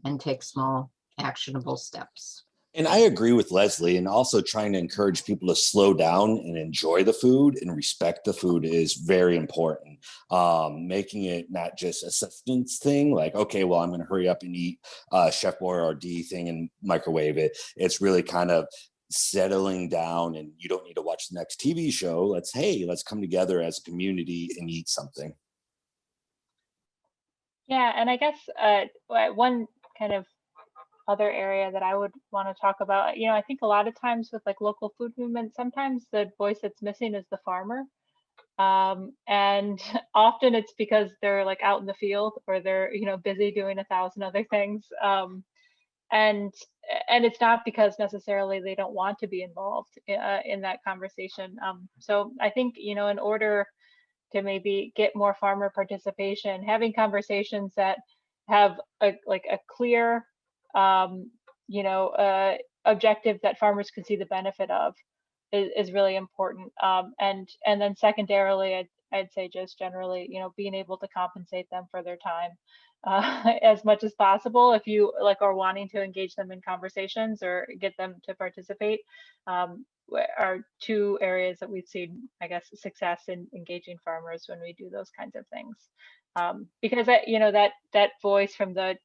and take small actionable steps. And I agree with Leslie, and also trying to encourage people to slow down and enjoy the food and respect the food is very important. Making it not just a substance thing, like, okay, well, I'm going to hurry up and eat Chef Boyardee thing and microwave it. It's really kind of settling down, and you don't need to watch the next TV show. Let's come together as a community and eat something. Yeah, and I guess one kind of other area that I would want to talk about, you know, I think a lot of times with like local food movement, sometimes the voice that's missing is the farmer. And often it's because they're like out in the field, or they're, you know, busy doing 1,000 other things. And it's not because necessarily they don't want to be involved in that conversation. So I think, you know, in order to maybe get more farmer participation, having conversations that have a clear you know, objective that farmers can see the benefit of is really important. And then secondarily, I'd say just generally, you know, being able to compensate them for their time as much as possible. If you like are wanting to engage them in conversations or get them to participate, are two areas that we've seen, I guess, success in engaging farmers when we do those kinds of things. Because that, you know, that voice from the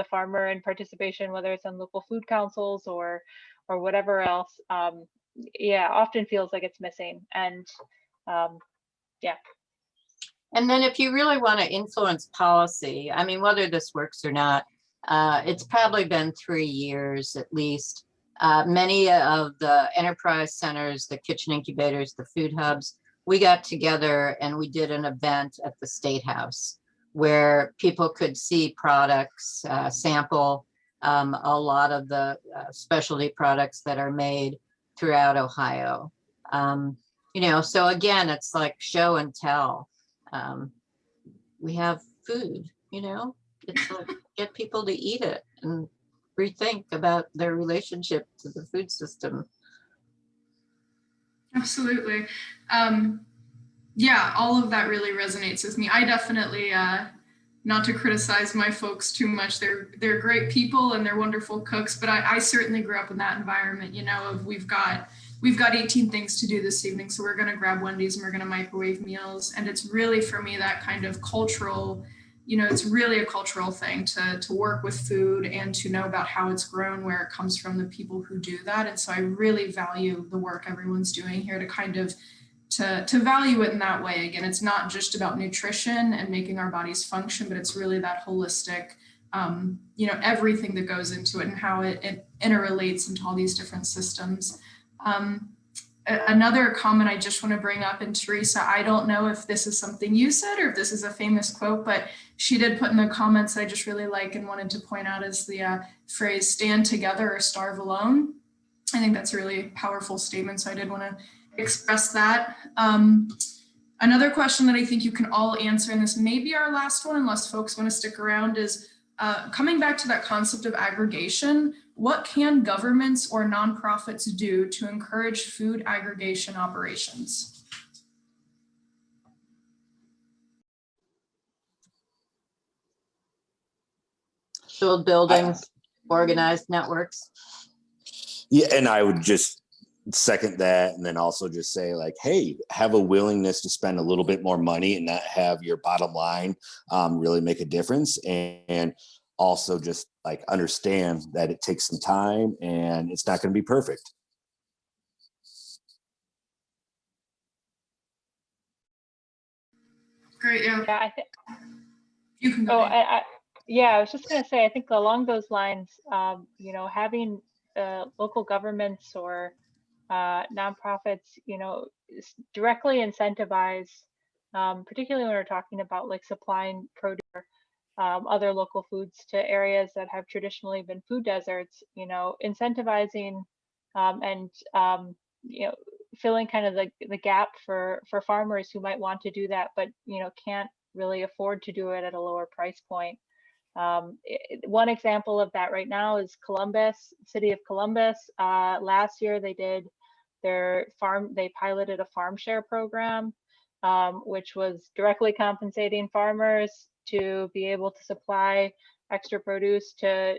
farmer and participation, whether it's on local food councils or whatever else, yeah, often feels like it's missing. And yeah. And then if you really want to influence policy, I mean, whether this works or not, it's probably been 3 years at least. Many of the enterprise centers, the kitchen incubators, the food hubs, we got together and we did an event at the State House where people could see products, sample a lot of the specialty products that are made throughout Ohio. You know, so again, it's like show and tell. We have food, you know, it's like get people to eat it and rethink about their relationship to the food system. Absolutely. Yeah, all of that really resonates with me. I definitely, not to criticize my folks too much, they're great people and they're wonderful cooks, but I certainly grew up in that environment, you know, of we've got 18 things to do this evening, so we're going to grab Wendy's and we're going to microwave meals. And it's really, for me, that kind of cultural, you know, it's really a cultural thing to work with food and to know about how it's grown, where it comes from, the people who do that. And so I really value the work everyone's doing here to kind of to value it in that way. Again, it's not just about nutrition and making our bodies function, but it's really that holistic, you know, everything that goes into it and how it interrelates into all these different systems. Another comment I just want to bring up, and Teresa, I don't know if this is something you said or if this is a famous quote, but she did put in the comments I just really like and wanted to point out is the phrase "stand together or starve alone." I think that's a really powerful statement, so I did want to express that. Another question that I think you can all answer, and this may be our last one unless folks want to stick around, is coming back to that concept of aggregation. What can governments or nonprofits do to encourage food aggregation operations? Build buildings, organized networks. Yeah, and I would just second that, and then also just say like, hey, have a willingness to spend a little bit more money and not have your bottom line really make a difference, and also just like understand that it takes some time and it's not going to be perfect. Great, yeah. Yeah, I think. You can go. Yeah, I was just going to say, I think along those lines, you know, having local governments or nonprofits, you know, directly incentivize, particularly when we're talking about like supplying produce, other local foods to areas that have traditionally been food deserts, you know, incentivizing and you know, filling kind of the gap for farmers who might want to do that, but you know, can't really afford to do it at a lower price point. One example of that right now is Columbus, city of Columbus. Last year they did they piloted a farm share program, which was directly compensating farmers to be able to supply extra produce to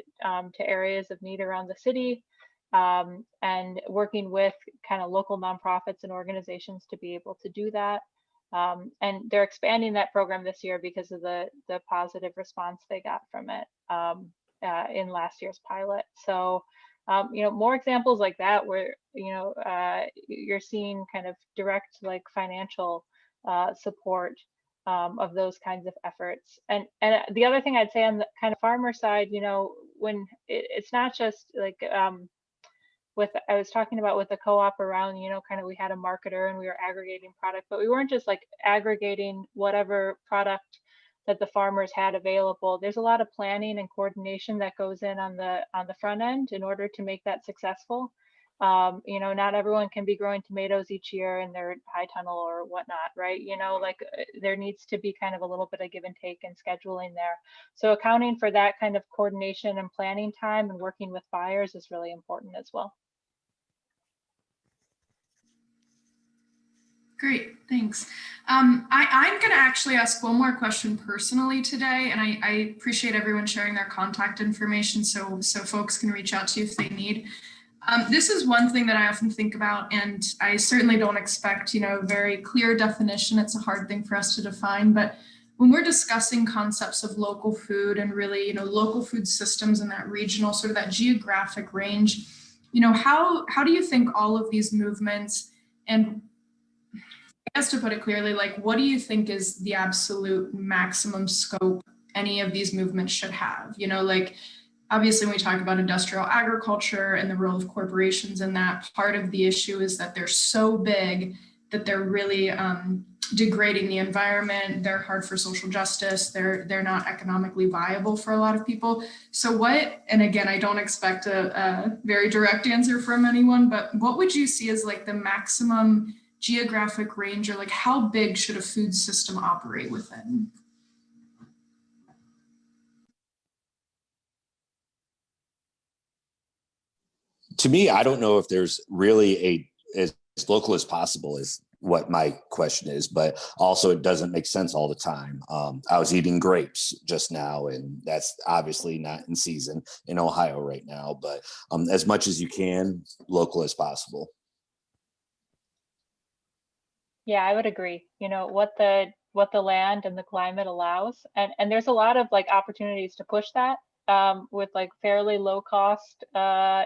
areas of need around the city, and working with kind of local nonprofits and organizations to be able to do that. And they're expanding that program this year because of the positive response they got from it in last year's pilot. So, you know, more examples like that where, you know, you're seeing kind of direct like financial support of those kinds of efforts. And the other thing I'd say on the kind of farmer side, you know, when it's not just like I was talking about with the co-op around, you know, kind of we had a marketer and we were aggregating product, but we weren't just like aggregating whatever product that the farmers had available. There's a lot of planning and coordination that goes in on the front end in order to make that successful. You know, not everyone can be growing tomatoes each year in their high tunnel or whatnot, right? You know, like there needs to be kind of a little bit of give and take and scheduling there. So accounting for that kind of coordination and planning time and working with buyers is really important as well. Great, thanks. I'm going to actually ask one more question personally today, and I appreciate everyone sharing their contact information so folks can reach out to you if they need. This is one thing that I often think about, and I certainly don't expect, you know, very clear definition. It's a hard thing for us to define, but when we're discussing concepts of local food and really, you know, local food systems and that regional, sort of that geographic range, you know, how do you think all of these movements, and I guess to put it clearly, like, what do you think is the absolute maximum scope any of these movements should have? You know, like, obviously, when we talk about industrial agriculture and the role of corporations in that, part of the issue is that they're so big that they're really degrading the environment. They're hard for social justice. They're not economically viable for a lot of people. So what, and again, I don't expect a very direct answer from anyone, but what would you see as like the maximum geographic range, or like how big should a food system operate within? To me, I don't know if there's really as local as possible is what my question is, but also it doesn't make sense all the time. I was eating grapes just now, and that's obviously not in season in Ohio right now, but as much as you can, local as possible. Yeah, I would agree. You know, what the land and the climate allows, and there's a lot of like opportunities to push that with like fairly low cost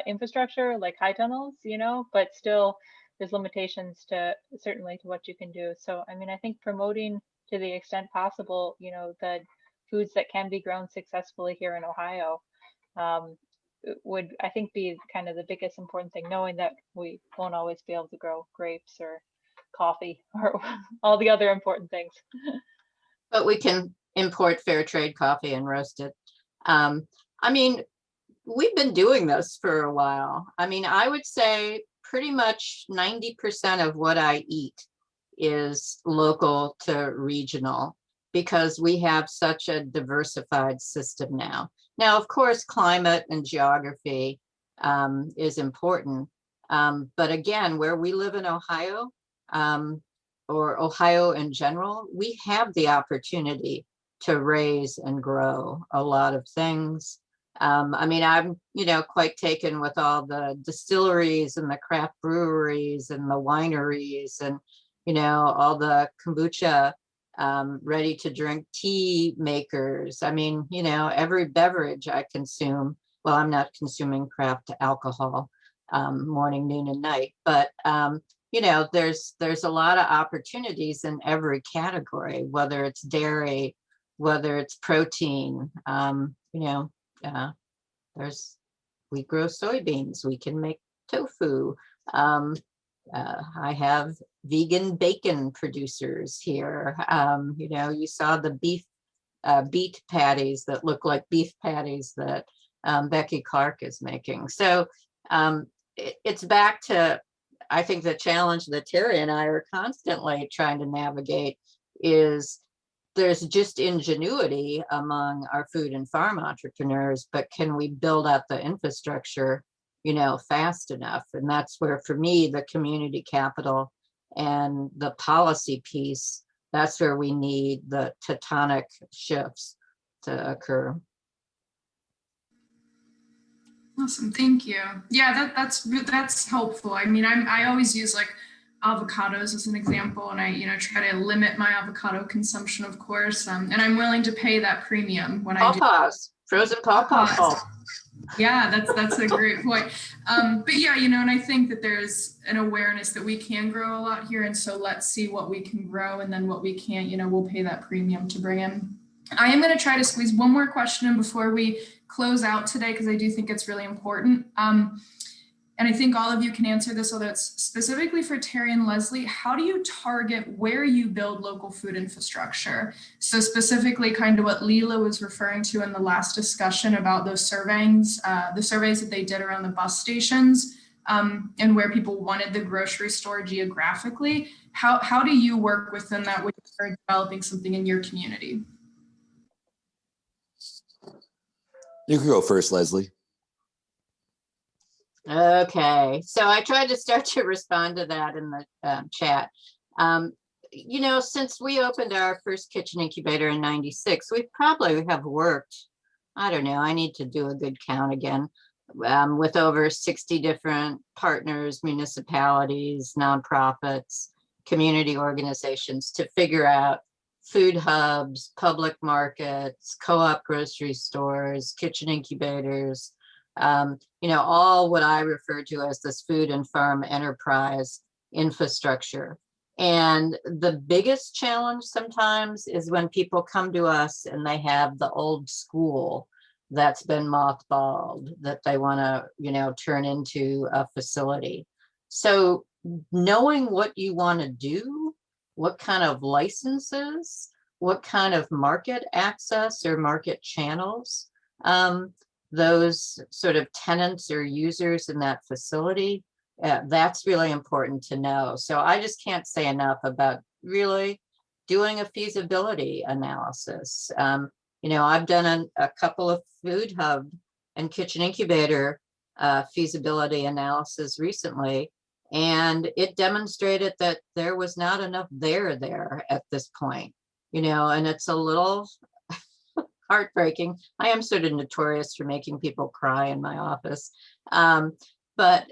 infrastructure like high tunnels, you know, but still there's limitations to certainly to what you can do. So I mean, I think promoting to the extent possible, you know, the foods that can be grown successfully here in Ohio would, I think, be kind of the biggest important thing, knowing that we won't always be able to grow grapes or coffee or all the other important things. But we can import fair trade coffee and roast it. I mean, we've been doing this for a while. I mean, I would say pretty much 90% of what I eat is local to regional because we have such a diversified system now. Now, of course, climate and geography is important. But again, where we live in Ohio, or Ohio in general, we have the opportunity to raise and grow a lot of things. I mean, I'm, quite taken with all the distilleries and the craft breweries and the wineries and, all the kombucha, ready to drink tea makers. I mean, every beverage I consume, well, I'm not consuming craft alcohol, morning, noon, and night, but, there's a lot of opportunities in every category, whether it's dairy, whether it's protein, we grow soybeans, we can make tofu. I have vegan bacon producers here. You saw the beet patties that look like beef patties that Becky Clark is making. So it's back to, I think, the challenge that Terry and I are constantly trying to navigate is there's just ingenuity among our food and farm entrepreneurs, but can we build out the infrastructure, fast enough? And that's where, for me, the community capital and the policy piece, that's where we need the tectonic shifts to occur. Awesome, thank you. Yeah, that's helpful. I mean, I always use like avocados as an example, and I try to limit my avocado consumption, of course, and I'm willing to pay that premium when I do. Pawpaws, frozen pawpaws. Yeah, that's a great point. But yeah, and I think that there's an awareness that we can grow a lot here, and so let's see what we can grow, and then what we can't, we'll pay that premium to bring in. I am going to try to squeeze one more question in before we close out today, because I do think it's really important. And I think all of you can answer this, although it's specifically for Terry and Leslie. How do you target where you build local food infrastructure? So specifically kind of what Leela was referring to in the last discussion about those surveys, the surveys that they did around the bus stations, and where people wanted the grocery store geographically. How do you work within that when you're developing something in your community? You can go first, Leslie. Okay, so I tried to start to respond to that in the chat. Since we opened our first kitchen incubator in '96, we probably have worked, I don't know, I need to do a good count again, with over 60 different partners, municipalities, nonprofits, community organizations to figure out food hubs, public markets, co-op grocery stores, kitchen incubators, all what I refer to as this food and farm enterprise infrastructure. And the biggest challenge sometimes is when people come to us and they have the old school that's been mothballed that they want to, turn into a facility. So knowing what you want to do, what kind of licenses, what kind of market access or market channels, those sort of tenants or users in that facility, that's really important to know. So I just can't say enough about really doing a feasibility analysis. I've done a couple of food hub and kitchen incubator feasibility analysis recently, and it demonstrated that there was not enough there at this point, and it's a little heartbreaking. I am sort of notorious for making people cry in my office. But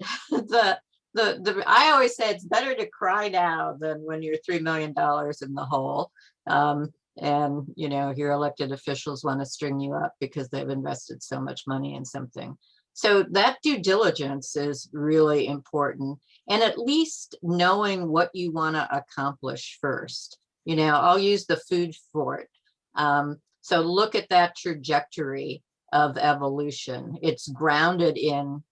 I always say it's better to cry now than when you're $3 million in the hole. And your elected officials want to string you up because they've invested so much money in something. So that due diligence is really important. And at least knowing what you want to accomplish first. I'll use the food fort. So look at that trajectory of evolution. It's grounded in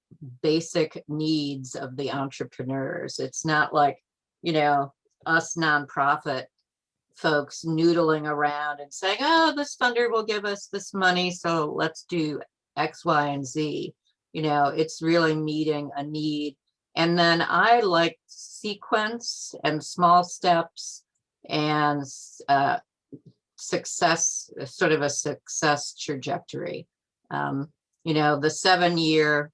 basic needs of the entrepreneurs. It's not like, us nonprofit folks noodling around and saying, oh, this funder will give us this money, so let's do X, Y, and Z. It's really meeting a need. And then I like sequence and small steps and success, sort of a success trajectory. The 7-year,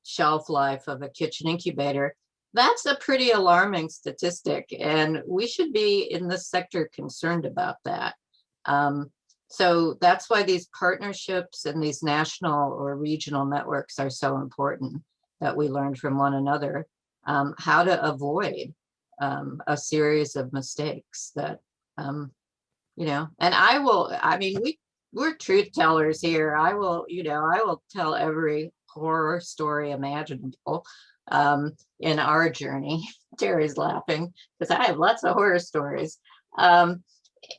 shelf life of a kitchen incubator, that's a pretty alarming statistic. And we should be in this sector concerned about that. So that's why these partnerships and these national or regional networks are so important, that we learn from one another how to avoid a series of mistakes that, you know, and I mean, we're truth tellers here. I will tell every horror story imaginable in our journey. Terry's laughing because I have lots of horror stories.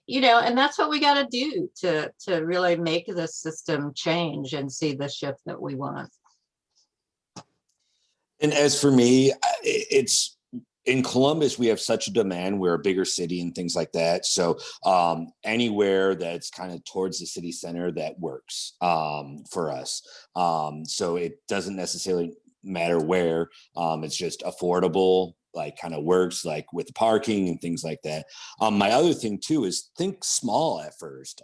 You know, and that's what we got to do to really make the system change and see the shift that we want. And as for me, it's in Columbus, we have such a demand. We're a bigger city and things like that. So anywhere that's kind of towards the city center, that works for us. So it doesn't necessarily matter where. It's just affordable, like kind of works, like with parking and things like that. My other thing too is think small at first.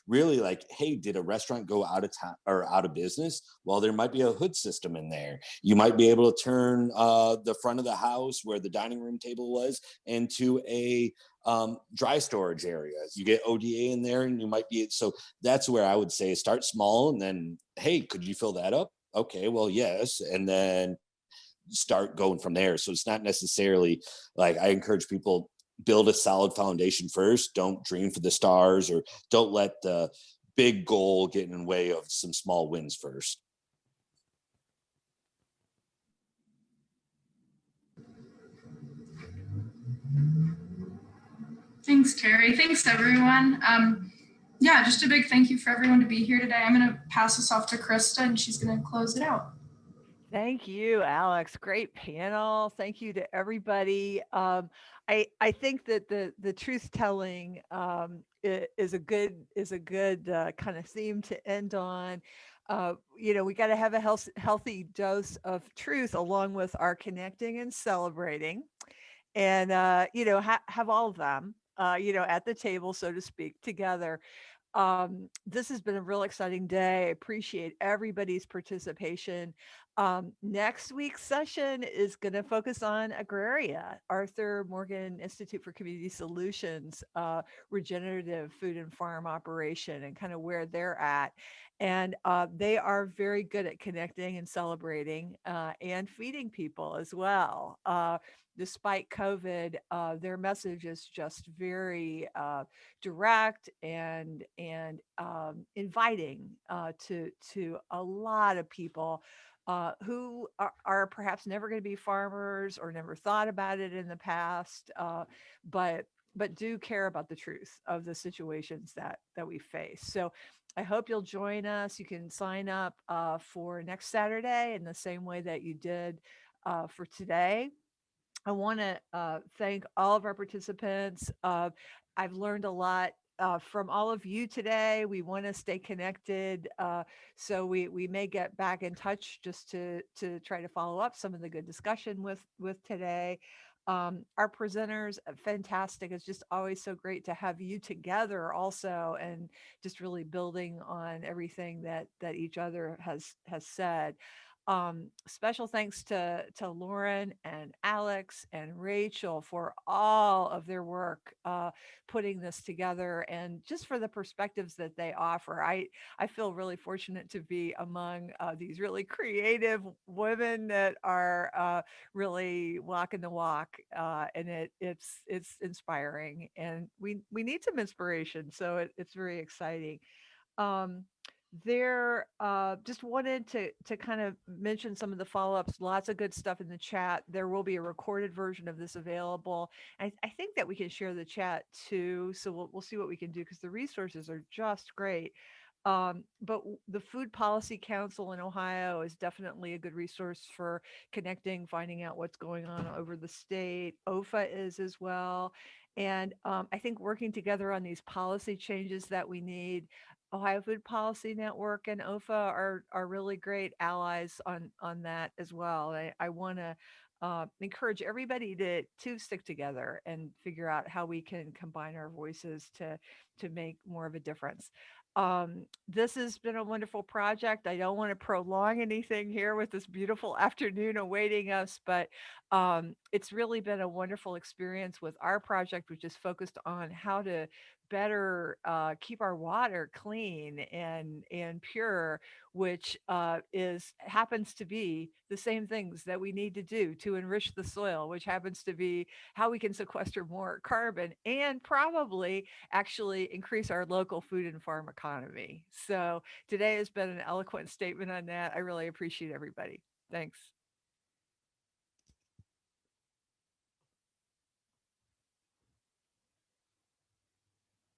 Really, like, hey, did a restaurant go out of time or out of business? Well, there might be a hood system in there. You might be able to turn the front of the house where the dining room table was into a dry storage area. You get ODA in there, and you might be, so that's where I would say start small, and then, hey, could you fill that up? Okay, well, yes, and then start going from there. So it's not necessarily like, I encourage people, build a solid foundation first. Don't dream for the stars, or don't let the big goal get in the way of some small wins first. Thanks, Terry. Thanks, everyone. Yeah, just a big thank you for everyone to be here today. I'm going to pass this off to Krista, and she's going to close it out. Thank you, Alex. Great panel. Thank you to everybody. I think that the truth telling is a good kind of theme to end on. You know, we got to have a healthy dose of truth along with our connecting and celebrating, and you know, have all of them, you know, at the table, so to speak, together. This has been a real exciting day. I appreciate everybody's participation. Next week's session is going to focus on Agraria, Arthur Morgan Institute for Community Solutions, regenerative food and farm operation, and kind of where they're at. And they are very good at connecting and celebrating and feeding people as well. Despite COVID, their message is just very direct and inviting to a lot of people who are perhaps never going to be farmers or never thought about it in the past, but do care about the truth of the situations that we face. So I hope you'll join us. You can sign up for next Saturday in the same way that you did for today. I want to thank all of our participants. I've learned a lot from all of you today. We want to stay connected, so we may get back in touch just to try to follow up some of the good discussion with today. Our presenters, fantastic. It's just always so great to have you together also, and just really building on everything that each other has said. Special thanks to Lauren and Alex and Rachel for all of their work putting this together, and just for the perspectives that they offer. I feel really fortunate to be among these really creative women that are really walking the walk, and it's inspiring, and we need some inspiration, so it's very exciting. Um, there just wanted to kind of mention some of the follow-ups. Lots of good stuff in the chat. There will be a recorded version of this available. I think that we can share the chat too, so we'll see what we can do, because the resources are just great. But the Food Policy Council in Ohio is definitely a good resource for connecting, finding out what's going on over the state. OFA is as well. And I think working together on these policy changes that we need, Ohio Food Policy Network and OFA are really great allies on that as well. I want to encourage everybody to stick together and figure out how we can combine our voices to make more of a difference. This has been a wonderful project. I don't want to prolong anything here with this beautiful afternoon awaiting us, but it's really been a wonderful experience with our project, which is focused on how to better keep our water clean and pure, which happens to be the same things that we need to do to enrich the soil, which happens to be how we can sequester more carbon and probably actually increase our local food and farm economy. So today has been an eloquent statement on that. I really appreciate everybody. Thanks.